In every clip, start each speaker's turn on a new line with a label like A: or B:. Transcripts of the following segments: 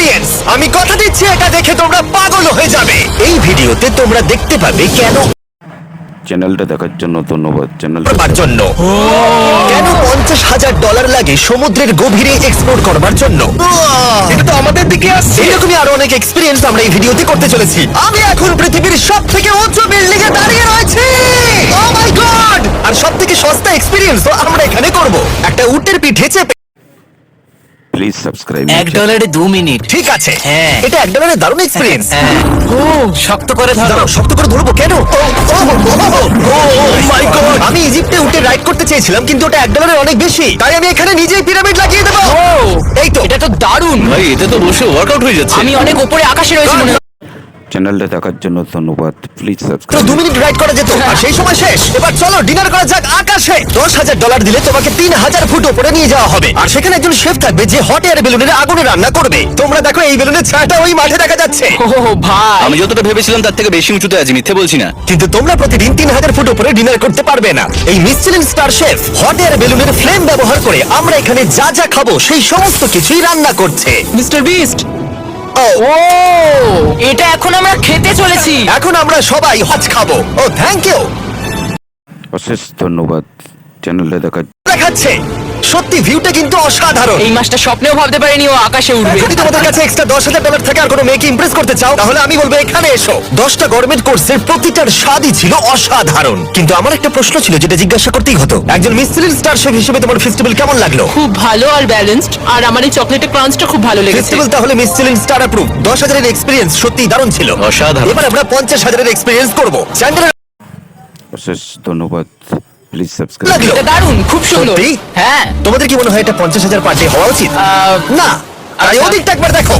A: Experience. আমি কথা দিচ্ছি এটা দেখে তোমরা পাগল হয়ে যাবে। এই ভিডিওতে তোমরা দেখতে পাবে কেন
B: চ্যানেলটা দেখার জন্য ধন্যবাদ। চ্যানেলটা
A: করবার জন্য কেন $50,000 লাগে সমুদ্রের গভীরে এক্সপ্লোর করবার জন্য।
C: এটা তো আমাদের দিকে আসছে।
A: এরকমই আরো অনেক এক্সপিরিয়েন্স আমরা এই ভিডিওতে করতে চলেছি। আমি এখন পৃথিবীর সবথেকে উঁচু বিল্ডিং এ দাঁড়িয়ে রয়েছি। ও মাই গড! আর সবথেকে সস্তা এক্সপিরিয়েন্স তো আমরা এখানে করব। একটা উটের পিঠে চেপে।
B: Please subscribe.
C: $1 2 মিনিট।
A: ঠিক আছে,
C: হ্যাঁ।
A: এটা $1 দারুণ এক্সপিরিয়েন্স।
C: ও শক্ত করে ধরো।
A: দাঁড়াও, শক্ত করে ধরবো কেন? মাই গড! আমি ইজিপ্টে উটে রাইড করতে চেয়েছিলাম, কিন্তু ওটা $1 অনেক বেশি। তাই আমি এখানে নিজেই পিরামিড লাগিয়ে দেবো। এই তো।
C: এটা তো দারুণ।
D: ভাই এতে তো বসে ওয়ার্কআউট হয়ে যাচ্ছে।
C: আমি অনেক উপরে আকাশে রয়েছি মনে হয়।
B: চ্যানেলটা দেখার জন্য ধন্যবাদ। প্লিজ
A: তো
B: সাবস্ক্রাইব।
A: 2 মিনিট রাইড করা যেত, আর সেই সময় শেষ। এবার চলো ডিনার করা যাক আকাশে। $10,000 দিলে তোমাকে 3,000 ফুট উপরে নিয়ে যাওয়া হবে, আর সেখানে একজন শেফ থাকবে যে হট এয়ার বেলুনের আগুনে রান্না করবে। তোমরা দেখো এই বেলুনের ছায়াটা ওই মাঠে দেখা যাচ্ছে।
C: ও ভাই,
D: আমি যতটা ভেবেছিলাম তার থেকে বেশি উঁচুতে আছি, মিথ্যে বলছি না।
A: কিন্তু তোমরা প্রতিদিন 3,000 ফুট উপরে ডিনার করতে পারবে না। এই Michelin star chef hot air বেলুনের ফ্লেম ব্যবহার করে আমরা এখানে যা যা খাবো সেই সমস্ত কিছুই রান্না করছে।
C: Mister beast.
A: ও,
C: ও এটা এখন আমরা খেতে চলেছি।
A: এখন আমরা সবাই হজ খাবো। ও থ্যাংক ইউ।
B: অশেষ ধন্যবাদ। চ্যানেলটা দেখার
A: দেখাচ্ছে সত্যি ভিউটা কিন্তু অসাধারণ।
C: এই মাসটা স্বপ্নেও ভাবতে পারিনি ও আকাশে উঠবে।
A: যদি তোমাদের কাছে এক্সট্রা $10,000 থাকে আর কোনো মেয়েকে ইমপ্রেস করতে চাও, তাহলে আমি বলবো এখানে এসো। 10টা গভর্নমেন্ট কোর্সের প্রতিটার স্বাদই ছিল অসাধারণ। কিন্তু আমার একটা প্রশ্ন ছিল যেটা জিজ্ঞাসা করতেই হতো, একজন মিশেলিন স্টার শেফ হিসেবে তোমার ফেস্টিভ্যাল কেমন লাগলো?
E: খুব ভালো আর ব্যালেন্সড, আর আমার এই চকলেটের ক্রাঞ্চটা খুব ভালো লেগেছে।
A: ফেস্টিভ্যাল তাহলে মিশেলিন স্টার অ্যাপ্রুভ। 10,000 এর এক্সপেরিয়েন্স সত্যিই দারুণ ছিল।
D: অসাধারণ।
A: এবার আমরা 50,000 এর এক্সপেরিয়েন্স করব। চ্যান্ডেলার
B: অশেষ ধন্যবাদ। Please subscribe.
A: লাগলো?
C: এটা দারুণ, খুব সুন্দর।
A: সত্যি?
C: হ্যাঁ।
A: তোমাদের কি মনে হয় এটা 50,000 পার ডে হওয়া উচিত? না। তাই
C: আচ্ছা।
A: ওদিকটা একবার দেখো।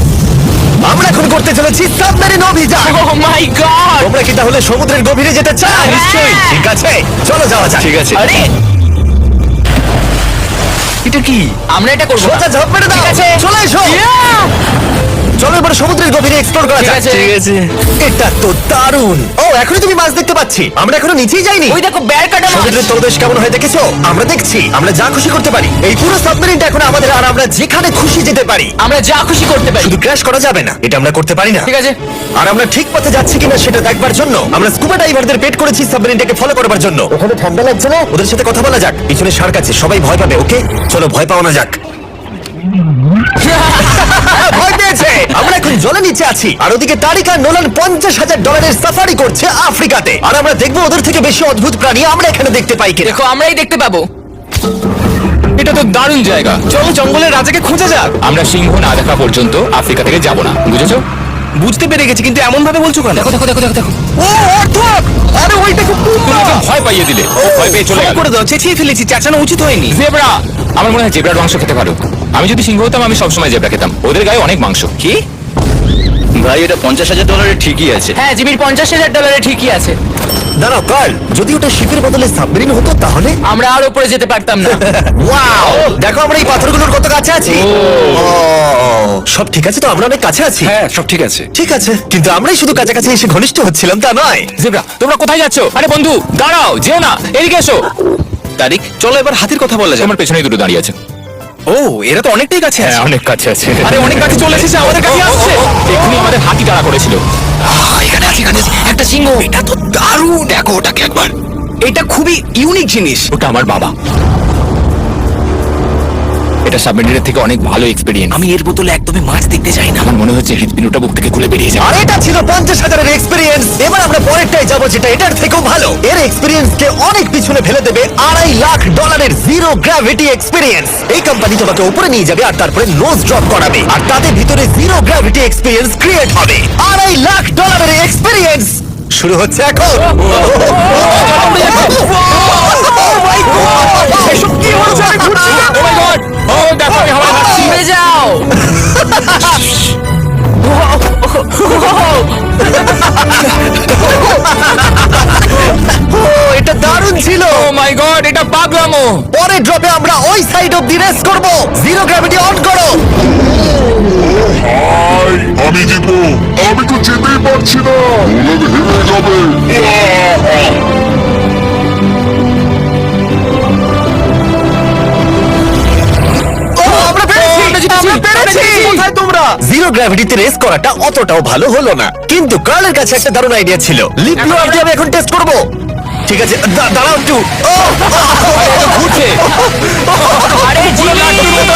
A: আমরা এখন করতে চলেছি সাবমেরিন অভিযান।
C: ও মাই গড।
A: তোমরা কি তাহলে সমুদ্রের গভীরে যেতে চাও?
C: হ্যাঁ।
A: নিশ্চয়ই। ঠিক আছে, চলো যাওয়া যাক।
D: ঠিক আছে।
C: আরে
D: এটা কি?
C: আমরা এটা করব।
A: সোজা ঝাঁপ মেরে দাও।
C: ঠিক আছে।
A: চলে এসো। চলো এবার সমুদ্রের গভীরে এক্সপ্লোর করা
C: ঠিক
A: যাক।
C: আছে।
D: ঠিক আছে।
A: এটা তো দারুণ। ও, এখনই তুমি মাছ দেখতে পাচ্ছি। আমরা এখনো নিচেই যাইনি।
C: ওই দেখো বের কাটা মাছ।
A: সমুদ্রের তলদেশ কেমন হয় দেখেছো? আমরা দেখছি আমরা যা খুশি করতে পারি। এই পুরো সাবমেরিনটা এখন আমাদের, আর আমরা যেখানে খুশি যেতে পারি।
C: আমরা যা খুশি করতে পারি।
A: শুধু ক্র্যাশ করা যাবে না, এটা আমরা করতে পারি না।
C: ঠিক আছে।
A: আর আমরা ঠিক পথে যাচ্ছি কিনা সেটা দেখবার জন্য আমরা স্কুবা ডাইভারদের পেড করেছি সাবমেরিনটাকে ফলো করবার জন্য। ওখানে ঠান্ডা লাগছে না? ওদের সাথে কথা বলা যাক। পিছনে শার্ক আছে, সবাই ভয় পাবে। ওকে চলো ভয় পাওয়া না যাক। ভয় পেয়েছে। আমরা এখন জলে নিচে আছি, আর ওদিকে তারিকা নোলান $50,000 সাফারি করছে আফ্রিকাতে। আর আমরা দেখবো ওদের থেকে বেশি অদ্ভুত প্রাণী আমরা এখানে দেখতে পাই কিনা।
C: দেখো আমরাই দেখতে পাবো।
F: এটা তো দারুণ জায়গা। চলো জঙ্গলের রাজাকে খোঁজা যাক। আমরা সিংহ না দেখা পর্যন্ত আফ্রিকা থেকে যাব না, বুঝেছো?
D: বুঝতে পেরে গেছি, কিন্তু এমন ভাবে বলছো কেন?
C: দেখো দেখো দেখো দেখো দেখো।
A: ও অর্থক! আরে ওইটা খুব
F: তুমি ওকে ভয় পাইয়ে দিলে। ও ভয় পেয়ে চলে
D: ক্ষমা
F: গেল।
D: করে দাও, চেঁচিয়ে ফেলেছি, চাচানো উচিত হয়নি।
F: জেব্রা, আমার মনে হয় জেব্রার মাংস খেতে ভালো। আমি যদি সিংহ হতাম আমি সবসময় জেব্রা খেতাম। ওদের গায়ে অনেক মাংস।
D: কি? ভাই এটা $50,000 ঠিকই আছে।
C: হ্যাঁ, জিমির $50,000 ঠিকই আছে।
A: দাঁড়াও কার্ল, যদি ওটা শিপের বদলে সাবমেরিন হতো তাহলে?
C: আমরা আর উপরে যেতে পারতাম না।
A: ওয়াও, দেখো আমরা এই পাথরগুলোর কত কাছে আছি। ও, সব ঠিক আছে তো? আমরা অনেক কাছে আছি।
D: হ্যাঁ সব ঠিক আছে।
A: ঠিক আছে, কিন্তু আমরাই শুধু কাছাকাছি এসে ঘনিষ্ঠ হচ্ছিলাম তা নয়।
F: জেব্রা, তোমরা কোথায় যাচ্ছ? আরে বন্ধু দাঁড়াও, যেও না, এদিকে এসো।
D: তারিক চলো এবার হাতির কথা বলা যাক।
F: আমার পেছনেই দুটো দাঁড়িয়ে আছে।
D: ও এরা তো অনেকটাই কাছে আছে।
F: অনেক কাছে আছে। আরে অনেক কাছে চলে এসেছে, আমাদের কাছে আসছে। এক্ষুনি আমাদের হাতি তাড়া করেছিল।
D: এখানে আছে, এখানে আছে।
C: একটা সিংহ।
D: এটা তো দারুণ। দেখো ওটাকে একবার। এটা খুবই ইউনিক জিনিস।
F: ওটা আমার বাবা। এটা সাবমেরিনের থেকে অনেক ভালো এক্সপেরিয়েন্স।
D: আমি এর বোতলে একদমই মাছ দেখতে চাই না।
F: আমার মনে হচ্ছে হৃদপিণ্ডটা বুক থেকে খুলে বেরিয়ে যাবে।
A: আর এটা ছিল 50,000 এর এক্সপেরিয়েন্স। এবার আমরা পরেরটাই যাবো, যেটা এটার থেকেও ভালো। এর এক্সপেরিয়েন্স কে অনেক পিছনে ফেলে দেবে। $2.5 লাখ জিরো গ্র্যাভিটি এক্সপেরিয়েন্স। এই কোম্পানি তোমাকে উপরে নিয়ে যাবে আর তারপরে নোজ ড্রপ করাবে, আর তাদের ভিতরে জিরো গ্র্যাভিটি এক্সপেরিয়েন্স ক্রিয়েট হবে। $2.5 লাখ এর এক্সপেরিয়েন্স শুরু হচ্ছে এখন। এসব কি হচ্ছে? আমি ঘুরছি না।
F: Oh my God! ও দেখো আমি হাওয়ায় ভাসছি।
C: উড়ে যাও।
A: ও, এটা দারুণ ছিল।
F: ও মাই গড, এটা পাগলামো।
A: পরের ড্রপে আমরা ওই সাইড অফ দি রেস করব। জিরো গ্র্যাভিটি অন করো।
G: আমি জিতবো। আমি তো যেতেই পারছি না। ওরা হেরে যাবে।
A: ও, আমরা পেরেছি।
F: আমরা জিতেছি।
A: আমরা পেরেছি।
F: আমরা জিতেছি।
A: কোথায় তোমরা? জিরো গ্র্যাভিটিতে রেস করাটা অতটাও ভালো হলো না, কিন্তু কার্লের কাছে একটা দারুণ আইডিয়া ছিল। লিপ ব্লোয়ারটি আমি এখন টেস্ট করব। ঠিক আছে, দাঁড়াও একটু।
F: ঘুরছে
C: আরে জিমি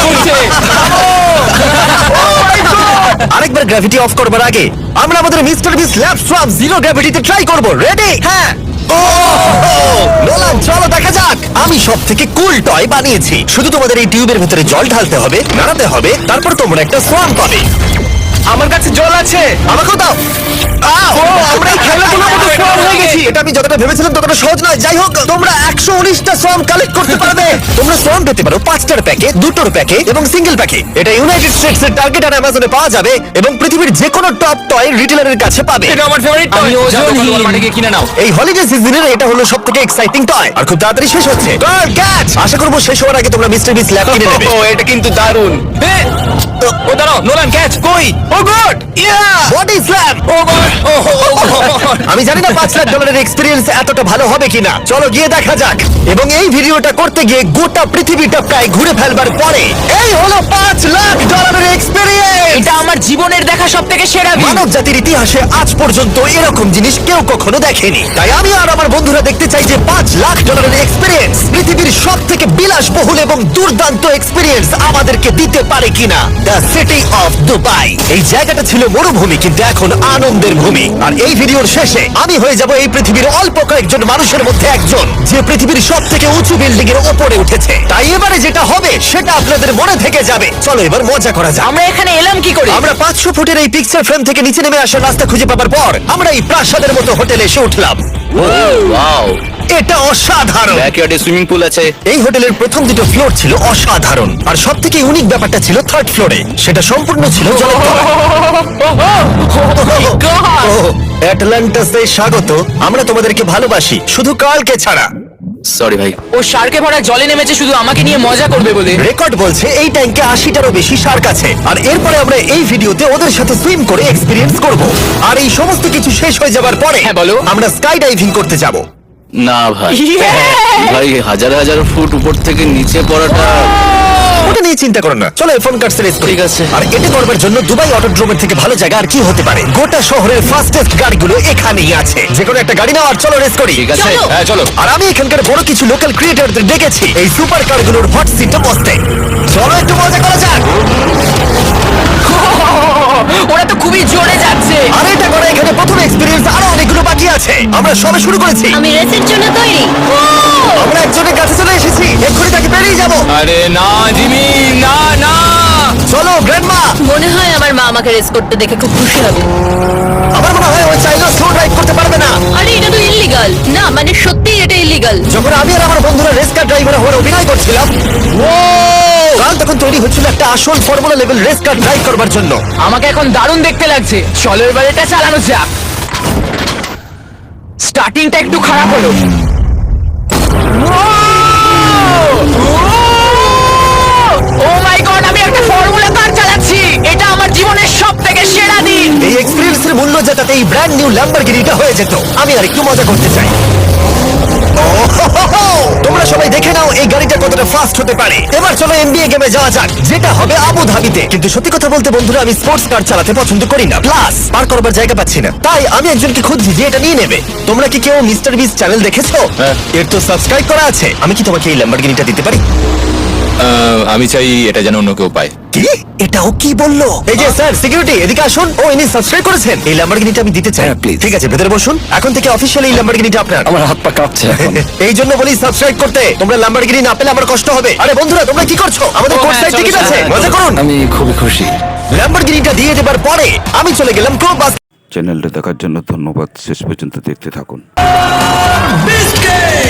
F: ঘুরছে
A: আরেকবার গ্র্যাভিটি অফ করবার আগে আমরা আমাদের মিস্টার বিস ল্যাব সোয়াম জিরো গ্র্যাভিটিতে ট্রাই করব। রেডি? হ্যাঁ। নোলান, চলো দেখা যাক। আমি সব থেকে কুল টয় বানিয়েছি। শুধু তোমাদের এই টিউবের ভেতরে জল ঢালতে হবে, নাড়াতে হবে, তারপর তোমরা একটা সোয়াম পাবে।
F: আমার কাছে জল আছে
A: আমাকেও দাও। আমরা এই খেলাগুলোর মধ্যে সোয়াম হয়ে গেছি। এটা আমি যতটা ভেবেছিলাম ততটা সহজ নয়। যাই হোক, তোমরা 119টা সোয়াম কালেক্ট করতে পারবে। তোমরা সোয়াম পেতে পারো 5টার প্যাকে, 2টোর প্যাকে এবং সিঙ্গেল প্যাকে। এটা ইউনাইটেড স্টেটস এর টার্গেট আর অ্যামাজনে পাওয়া যাবে এবং পৃথিবীর যে কোনো টপ টয় রিটেলারের কাছে পাবে।
F: এটা আমার ফেভারিট
C: আমি ওজনহীন।
F: মাঠে গিয়ে কিনে নাও
A: এই হলিডে সিজনের এটা হলো সবথেকে এক্সাইটিং টয় আর খুব তাড়াতাড়ি শেষ হচ্ছে। Girl catch! আশা করব শেষ হওয়ার আগে তোমরা মিস্টার বিস ল্যাব কিনে নেবে।
F: এটা কিন্তু দারুণ ও দাঁড়াও নোলান ক্যাচ
A: কই?
F: ও গড ইয়া
A: বডি স্ল্যাম!
F: ও গড ও
A: আমি জানি না $5 লাখ এক্সপেরিয়েন্স এতটা ভালো হবে কিনা। চলো গিয়ে দেখা যাক। এবং এই ভিডিওটা করতে গিয়ে গোটা পৃথিবীটা প্রায় ঘুরে ফেলবার পরে এই হলো $5 লাখ এক্সপেরিয়েন্স।
C: এটা আমার জীবনের দেখা সবথেকে সেরা ভিউ।
A: মানব জাতির ইতিহাসে আজ পর্যন্ত এরকম জিনিস কেউ কখনো দেখেনি। তাই আমি আর আমার বন্ধুরা দেখতে চাই যে $5 লাখ এক্সপেরিয়েন্স পৃথিবীর সব থেকে বিলাসবহুল এবং দুর্দান্ত এক্সপেরিয়েন্স আমাদেরকে দিতে পারে কিনা। The city of Dubai. এই জায়গাটা ছিল মরুভূমি, কিন্তু এখন আনন্দের ভূমি। আর এই ভিডিওর শেষে আমি হয়ে যাব এই পৃথিবীর অল্প কয়েকজন মানুষের মধ্যে একজন, যে পৃথিবীর সব থেকে উঁচু বিল্ডিং এর ওপরে উঠেছে। তাই এবারে যেটা হবে সেটা আপনাদের মনে থেকে যাবে। চলো এবার মজা করা যাক।
C: আমরা এখানে এলাম কি করে?
A: আমরা 500 ফুটের এই পিকচার ফ্রেম থেকে নিচে নেমে আসার রাস্তা খুঁজে পাবার পর আমরা এই প্রাসাদের মতো হোটেলে এসে উঠলাম।
D: ওয়াও,
A: এটা অসাধারণ।
D: ব্যাকইয়ার্ডে সুইমিং পুল আছে।
A: এই হোটেলের প্রথম দুটো ফ্লোর ছিল অসাধারণ, আর সব থেকে ইউনিক ব্যাপারটা ছিল থার্ড ফ্লোরে। সেটা সম্পূর্ণ ছিল জলের তলায়। অ্যাটলান্টাসে স্বাগত। আমরা তোমাদেরকে ভালোবাসি, শুধু কালকে ছাড়া।
D: সরি ভাই।
C: ও শার্কে ভরা জলে নেমেছে শুধু আমাকে নিয়ে মজা করবে বলে।
A: রেকর্ড বলছে এই ট্যাঙ্কে 80টারও বেশি শার্ক আছে। আর এরপরে আমরা এই ভিডিওতে ওদের সাথে সুইম করে এক্সপিরিয়েন্স করব। আর এই সমস্ত কিছু শেষ হয়ে যাবার পরে
C: হ্যাঁ, বলো।
A: আমরা স্কাই ডাইভিং করতে যাব।
D: না ভাই, ভাই হাজার হাজার ফুট উপর থেকে নিচে পড়াটা।
A: ওটা নিয়ে চিন্তা করো না, চলো ফোন কার্ডস রেস করি।
D: ঠিক আছে।
A: আর এটা করবার জন্য দুবাই অটোড্রোমের থেকে ভালো জায়গা আর কি হতে পারে। গোটা শহরের ফাস্টেস্ট গাড়িগুলো এখানেই আছে। যে কোনো একটা গাড়ি নাও আর চলো রেস করি।
D: ঠিক আছে,
F: হ্যাঁ চলো
A: আর আমি এখানকার বড় কিছু লোকাল ক্রিয়েটরদের ডেকেছি এই সুপার কারগুলোর হট সিটে বসতে। চলো একটু মজা করা যাক।
C: ওরা তো খুবই জোরে যাচ্ছে।
A: আর এটা করে এখানে প্রথম এক্সপিরিয়েন্স, আরো অনেকগুলো বাকি আছে। আমরা সবে শুরু করেছি।
H: আমি রেসের জন্য তৈরি।
A: আমরা একজনের কাছে চলে এসেছি, এক্ষুনি তাকে বেরিয়ে যাবো।
F: আরে না জিমি না না
A: চলো গ্র্যান্ডমা।
H: মনে হয় আমার মা আমাকে রেস করতে দেখে খুব খুশি হবে।
A: আমার মনে হয় ওই চাইলেও স্লো ড্রাইভ করতে পারবে না।
H: আরে এটা তো ইল্লিগাল। না মানে সত্যিই এটা ইল্লিগাল।
A: যখন আমি আর আমার বন্ধুরা রেস কার ড্রাইভার হওয়ার অভিনয় করছিলাম, কাল তখন তৈরি হচ্ছিল একটা আসল formula level race car drive করবার জন্য।
C: আমাকে এখন দারুণ দেখতে লাগছে। চলো এবার এটা চালানো যাক। স্টার্টিংটা একটু খারাপ হলো। ও মাই গড, আমি একটা ফর্মুলা কার চালাচ্ছি। এটা আমার জীবনের সবথেকে সেরা দিন।
A: এই এক্সপিরিয়েন্সের মূল্য যেটাতে এই ব্র্যান্ড নিউ ল্যাম্বরগিনিটা হয়ে যেত। আমি আর একটু মজা করতে চাই। তোমরা সবাই দেখে নাও এই গাড়িটা কতটা ফাস্ট হতে পারে। এবার চলো এনবিএ গেমে যাওয়া যাক, যেটা হবে আবু ধাবিতে। কিন্তু সত্যি কথা বলতে বন্ধুরা, আমি স্পোর্টস কার চালাতে পছন্দ করি না, প্লাস পার করবার জায়গা পাচ্ছি না। তাই আমি একজনকে খুঁজছি যে এটা নিয়ে নেবে। তোমরা কি কেউ মিস্টার বিস চ্যানেল দেখেছো? এর তো সাবস্ক্রাইব করা আছে। আমি কি তোমাকে এই ল্যাম্বরগিনিটা দিতে পারি?
F: আমি চাই এটা যেন অন্য কেউ পায়
A: কি? এটাও কি বললো? এই যে স্যার সিকিউরিটি, এদিকে আসুন। ও ইনি সাবস্ক্রাইব করেছেন। এই ল্যাম্বরগিনিটা আমি দিতে চাই।
D: please.
A: ঠিক আছে, ভেতরে বসুন। এখন থেকে অফিশিয়ালি এই ল্যাম্বরগিনিটা আপনার।
D: আমার হাত পা কাঁপছে এখন।
A: এই জন্য বলি সাবস্ক্রাইব করতে। তোমরা ল্যাম্বরগিনি না পেলে আমার কষ্ট হবে। আরে বন্ধুরা, তোমরা কি করছো? আমাদের কোর্স সাইড
C: চলো,
A: টিকিট
C: চলো,
A: আছে, মজা করুন।
D: আমি খুবই খুশি।
A: ল্যাম্বরগিনিটা দিয়ে দেবার পরে আমি চলে গেলাম ক্রো বাস।
B: চ্যানেলটা দেখার জন্য ধন্যবাদ, শেষ পর্যন্ত দেখতে থাকুন।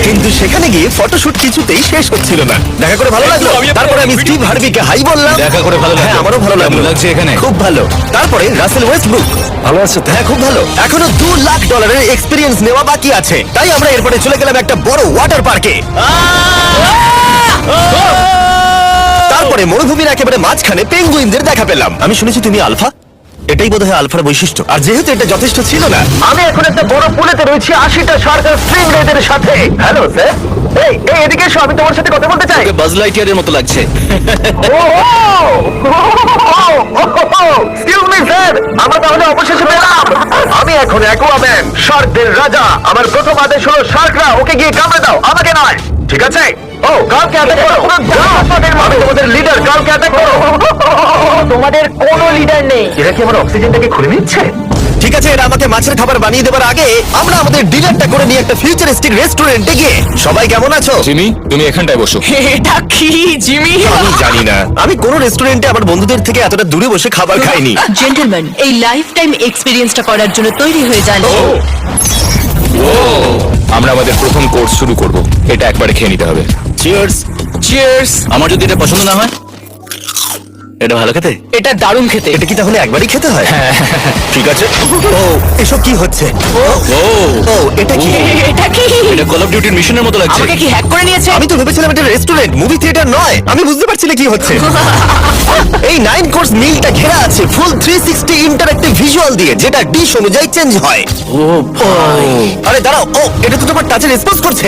A: কিন্তু সেখানে গিয়ে ফটোশুট কিছুতেই শেষ হচ্ছিল না। দেখা করে ভালো লাগলো। তারপরে আমি স্টিভ হার্ভিকে হাই বললাম।
F: দেখা করে ভালো লাগলো।
A: হ্যাঁ, আমারও ভালো লাগলো।
F: কেমন লাগছে এখানে?
A: খুব ভালো। তারপরে রাসেল ওয়েস্টব্রুক।
D: ভালো আছো তো?
A: হ্যাঁ, খুব ভালো। এখনো $2 লাখ এক্সপিরিয়েন্স নেওয়া বাকি আছে। তাই আমরা এরপরে চলে গেলাম একটা বড় ওয়াটার পার্কে। তারপরে মরুভূমির একেবারে মাঝখানে পেঙ্গুইনদের দেখা পেলাম। আমি শুনেছি তুমি আলফা। এটাই বোধহয় আলফার বৈশিষ্ট্য। আর যেহেতু এটা যথেষ্ট ছিল না, আমি এখন একটা বড় পুলেতে রয়েছি 80টা সরকার স্ট্রিং রেডের সাথে। Hello sir. এই এই এদিকে এসো, আমি তোমার সাথে কথা বলতে চাই।
D: তোকে বাজ লাইটিয়ারের মতো লাগছে।
A: এক্সকিউজ মি স্যার, আমরা তাহলে অবশেষে পেলাম। আমি এখন অ্যাকুয়াম্যান, শার্কদের রাজা। আমার প্রথম আদেশ হলো শার্করা ওকে গিয়ে কামড়ে দাও, আমাকে নয়, ঠিক আছে? ও কালকে অ্যাটাক করো। আমি তোমাদের লিডার, কালকে অ্যাটাক করো।
C: তোমাদের কোনো লিডার নেই।
A: এরা কি আমার অক্সিজেনটাকে খুলে নিচ্ছে? ঠিক আছে, এরা আমাকে মাছের খাবার বানিয়ে দেবার আগে আমরা আমাদের ডিনারটা করে নিয়ে একটা ফিউচারিস্টিক রেস্টুরেন্টে গিয়ে। সবাই কেমন আছো?
F: জিমি, তুমি এখানটায় বসো।
C: এটা কি জিমি?
A: আমি জানি না, আমি কোন রেস্টুরেন্টে আমার বন্ধুদের থেকে এতটা দূরে বসে খাবার খাইনি।
H: জেন্টলম্যান, এই লাইফ টাইম এক্সপিরিয়েন্সটা করার জন্য তৈরি হয়ে যান।
F: আমরা আমাদের প্রথম কোর্স শুরু করব। এটা একবারে খেয়ে নিতে হবে।
A: চিয়ার্স।
F: চিয়ার্স।
D: আমার যদি এটা পছন্দ না হয়, এটা ভালো খেতে।
C: এটা দারুণ খেতে।
A: এটা কি তাহলে একবারই খেতে হয়? ঠিক আছে। ও এসব কি হচ্ছে?
D: ও
A: ও এটা কি?
C: এটা কি?
D: এটা কল অফ ডিউটির মিশনের মতো লাগছে।
C: আমাকে কি হ্যাক করে নিয়েছে?
A: আমি তো ভেবেছিলাম এটা রেস্টুরেন্ট, মুভি থিয়েটার নয়। আমি বুঝতে পারছি না কি হচ্ছে। এই 9 কোর্স মিলটা ঘেরা আছে ফুল 360 ইন্টারঅ্যাক্টিভ ভিজুয়াল দিয়ে, যেটা ডিশ অনুযায়ী চেঞ্জ হয়।
D: ও ভাই,
A: আরে দাঁড়াও, ও এটা তো তোমার টাচে রেসপন্স করছে।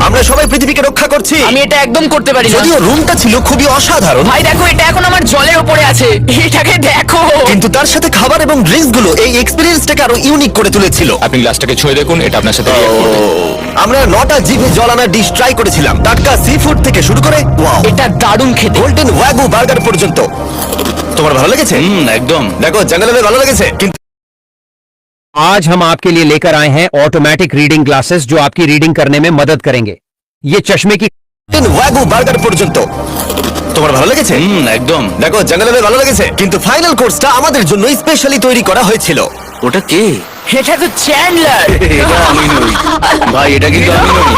A: আমরা সবাই পৃথিবীকে রক্ষা করছি।
C: আমি এটা একদম করতে পারি না।
A: যদিও রুমটা ছিল খুবই অসাধারণ,
C: ভাই দেখো, এটা এখন আমার জলের উপরে আছে। এটাকে দেখো।
A: কিন্তু তার সাথে খাবার এবং ড্রিঙ্কস গুলো এই এক্সপেরিয়েন্সটাকে আরো ইউনিক করে তুলেছিল।
F: আপনি গ্লাসটাকে ছুঁয়ে দেখুন, এটা আপনার সাথে react করবে।
A: আমরা 9টা জিভে জল আনা ডিশ ট্রাই করেছিলাম, টাটকা সি ফুড থেকে শুরু করে ওয়াও,
C: এটা দারুণ খেতে।
A: গোল্ডেন ওয়াগু বার্গার পর্যন্ত। তোমার ভালো লেগেছে?
D: একদম।
A: দেখো জঙ্গলে ভালো লেগেছে, কিন্তু
I: आज हम आपके लिए लेकर आए हैं ऑटोमेटिक रीडिंग ग्लासेस जो आपकी रीडिंग करने में मदद करेंगे। ये चश्मे की
A: গোল্ডেন ওয়াগু বার্গার পর্যন্ত। তোমার ভালো লেগেছে?
D: একদম।
A: দেখো জঙ্গলে ভালো লেগেছে, কিন্তু ফাইনাল কোর্সটা আমাদের জন্য স্পেশালি তৈরি করা হয়েছিল।
D: ওটা কে?
C: এটা তো চ্যান্ডলার।
D: এটা আমি নই ভাই, এটা কিন্তু আমি নই।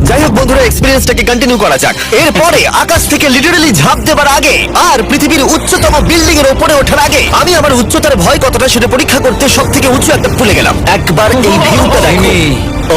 A: যাই হোক বন্ধুরা, এক্সপেরিয়েন্সটাকে কন্টিনিউ করা যাক। এরপরে আকাশ থেকে লিটারালি ঝাঁপ দেবার আগে আর পৃথিবীর উচ্চতম বিল্ডিং এর উপরে ওঠার আগে আমি আমার উচ্চতার ভয় কতটা সেটা পরীক্ষা করতে সব থেকে উঁচু একটা তুলে গেলাম। একবার এই ভিউটা দেখো।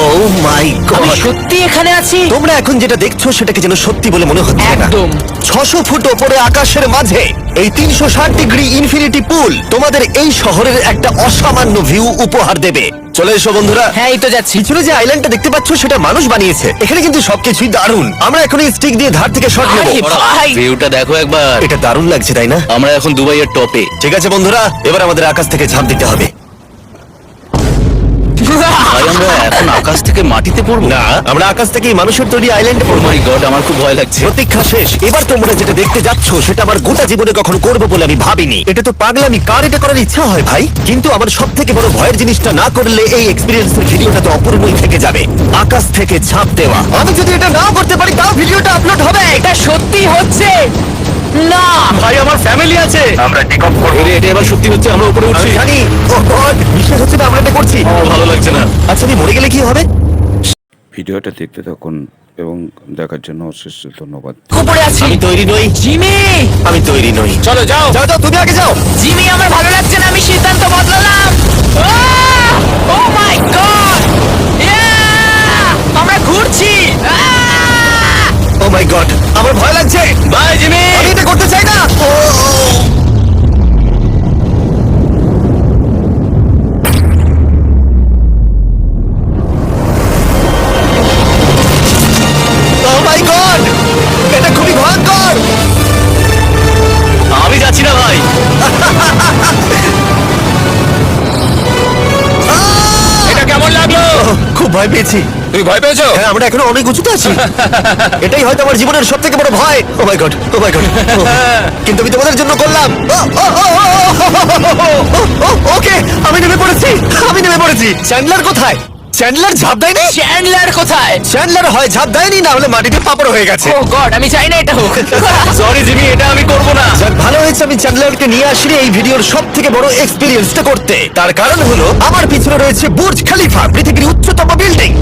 A: ও মাই
C: আমি
A: গড,
C: সত্যি এখানে আছি।
A: তোমরা এখন যেটা দেখছো সেটাকে যেন সত্যি বলে মনে হচ্ছে না।
C: একদম।
A: 600 ফুট ওপরে আকাশের মাঝে এই 360 ডিগ্রি ইনফিনিটি পুল তোমাদের এই শহরের একটা অসামান্য ভিউ উপহার দেবে। চলে এসো বন্ধুরা।
C: হ্যাঁ, এই তো যাচ্ছি।
A: পিছনে যে আইল্যান্ডটা দেখতে পাচ্ছ সেটা মানুষ বানিয়েছে। এখানে কিন্তু সবকিছুই দারুণ। আমরা এখন এই স্টিক দিয়ে ধার থেকে শট নেব।
C: আরে ভাই,
D: ভিউটা দেখো একবার।
A: এটা দারুণ লাগছে তাই না?
D: আমরা এখন দুবাইয়ের টপে।
A: ঠিক আছে বন্ধুরা, এবার আমাদের আকাশ থেকে ঝাঁপ দিতে হবে।
D: ভাই আমরা এখন আকাশ থেকে মাটিতে পড়বো?
A: না, আমরা আকাশ থেকে এই মানুষের তৈরি আইল্যান্ডে
D: ও
A: পড়বো।
D: মাই গড, আমার খুব ভয় লাগছে।
A: প্রতীক্ষা শেষ। এবার তোমরা যেটা দেখতে যাচ্ছ সেটা আমার গোটা জীবনে কখনো করবো বলে আমি ভাবিনি। এটা তো পাগলামি, কার এটা করার ইচ্ছা হয় ভাই? কিন্তু আমার সব থেকে বড় ভয়ের জিনিসটা না করলে এই এক্সপিরিয়েন্সের ভিডিওটা তো অপূর্ণই থেকে যাবে। আকাশ থেকে ঝাঁপ দেওয়া। আমি যদি এটা না করতে পারি তাও ভিডিওটা আপলোড হবে।
C: এটা সত্যি হচ্ছে না।
D: ভাই আমার ফ্যামিলি আছে।
A: আমরা টেক অফ করবো।
D: এটা এবার সত্যি হচ্ছে, আমরা উপরে
A: আমি
D: উঠছি।
A: জানি। ও গড, বিশ্বাস হচ্ছে না আমরা এটা করছি।
D: আমার ভালো লাগছে না।
A: আচ্ছা, আমি মরে গেলে কি হবে?
B: ভিডিওটা দেখতে থাকুন এবং দেখার জন্য অশেষ ধন্যবাদ।
C: উপরে আছি।
A: আমি তৈরি নই।
C: জিমি,
A: আমি তৈরি নই।
F: চলো যাও।
A: যাও যাও, তুমি আগে যাও।
C: জিমি, আমার ভালো লাগছে না। আমি সিদ্ধান্ত বদলালাম। ও মাই গড, আমরা ঘুরছি।
A: ও মাই গড, আমার ভয় লাগছে।
D: Bye Jimmy.
A: আমি এটা করতে চাই না। ও মাই গড, এটা খুবই ভয়ঙ্কর।
D: আমি যাচ্ছি না ভাই।
F: এটা কেমন লাগলো?
A: খুব ভয় পেয়েছি।
F: তুমি ভয় পেয়েছো?
A: হ্যাঁ, আমরা এখনো অনেক উঁচুতে আছি। এটাই হয়তো আমার জীবনের সব থেকে বড় ভয়। ও মাই গড, ও মাই গড। কিন্তু আমি তোমাদের জন্য করলাম। ওকে, আমি নেমে পড়েছি। আমি নেমে পড়েছি। চ্যান্ডলার কোথায়? চ্যান্ডলার ঝাঁপ দেয়নি?
C: চ্যান্ডলার কোথায়?
A: চ্যান্ডলার হয় ঝাঁপ দেয়নি, না হলে মাটিতে পাপড় হয়ে গেছে।
C: ও গড, আমি চাই না এটা হোক।
D: সরি জিমি, এটা আমি করব না।
A: যাক, ভালো হয়েছে আমি চ্যান্ডলারকে নিয়ে আসিনি এই ভিডিওর সব থেকে বড় এক্সপিরিয়েন্সটা করতে। তার কারণ হলো আমার পিছনে রয়েছে বুর্জ খলিফা, পৃথিবীর উচ্চতম বিল্ডিং।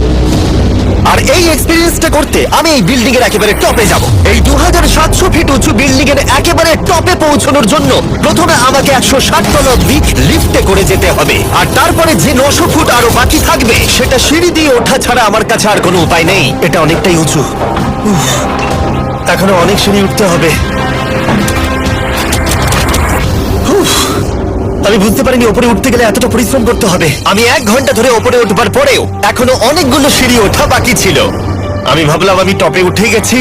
A: আর এই এক্সপিরিয়েন্সটা করতে আমি এই বিল্ডিং এর একেবারে টপে যাব। এই 2700 ফিট উঁচু বিল্ডিং এর একেবারে টপে পৌঁছানোর জন্য প্রথমে আমাকে 160 তলা অব্দি লিফটে করে যেতে হবে। আর তারপরে যে 900 ফুট আরো বাকি থাকবে সেটা সিঁড়ি দিয়ে ওঠা ছাড়া আমার কাছে আর কোনো উপায় নেই। এটা অনেকটাই উঁচু। উফ, এখনো অনেক সিঁড়ি উঠতে হবে। উফ, আর আমি বুঝতে পারিনি ওপরে উঠতে গেলে এতটা পরিশ্রম করতে হবে। আমি 1 ঘন্টা ধরে ওপরে উঠবার পরেও এখনো অনেকগুলো সিঁড়ি ওঠা বাকি ছিল। আমি ভাবলাম আমি টপে উঠে গেছি,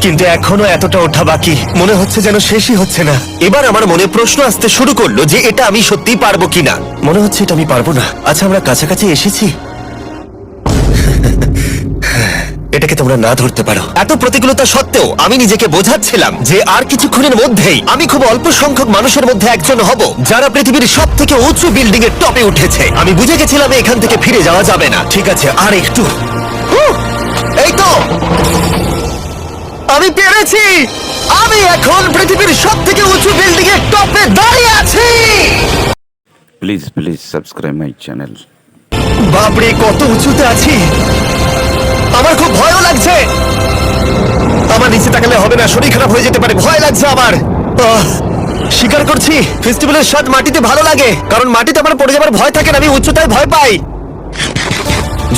A: কিন্তু এখনো এতটা ওঠা বাকি। মনে হচ্ছে যেন শেষই হচ্ছে না। এবার আমার মনে প্রশ্ন আসতে শুরু করলো যে এটা আমি সত্যি পারবো কিনা। মনে হচ্ছে এটা আমি পারবো না। আচ্ছা, আমরা কাছাকাছি এসেছি। এটাকে তোমরা না ধরতে পারো। এত প্রতিকূলতা সত্ত্বেও আমি নিজেকে বোঝাচ্ছিলাম যে আর কিছুক্ষণের মধ্যেই আমি খুব অল্প সংখ্যক মানুষের মধ্যে একজন হব যারা পৃথিবীর সব থেকে উঁচু বিল্ডিং এর টপে উঠেছে। আমি বুঝে গেছিলাম এখান থেকে ফিরে যাওয়া যাবে না। ঠিক আছে, আর একটু। এই তো, আমি পেরেছি। আমি এখন পৃথিবীর সব থেকে উঁচু বিল্ডিং এর টপে দাঁড়িয়ে আছি।
B: Please please subscribe my channel.
A: বাপরে, কত উঁচুতে আছি! আমার খুব ভয়ও লাগছে। আমার নিচে তাকালে হবে না, শরীর খারাপ হয়ে যেতে পারে। ভয় লাগছে আমার। স্বীকার করছি, ফেস্টিভ্যালের স্বাদ মাটিতে ভালো লাগে, কারণ মাটিতে আমার পড়ে যাবার ভয় থাকে না। আমি উচ্চতায় ভয় পাই।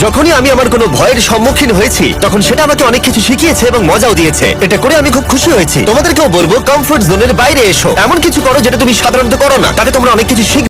A: যখনই আমি আমার কোনো ভয়ের সম্মুখীন হয়েছি তখন সেটা আমাকে অনেক কিছু শিখিয়েছে এবং মজাও দিয়েছে। এটা করে আমি খুব খুশি হয়েছি। তোমাদেরকেও বলবো, কমফোর্ট জোনের বাইরে এসো। এমন কিছু করো যেটা তুমি সাধারণত করো না, তাতে তোমরা অনেক কিছু শিখবে।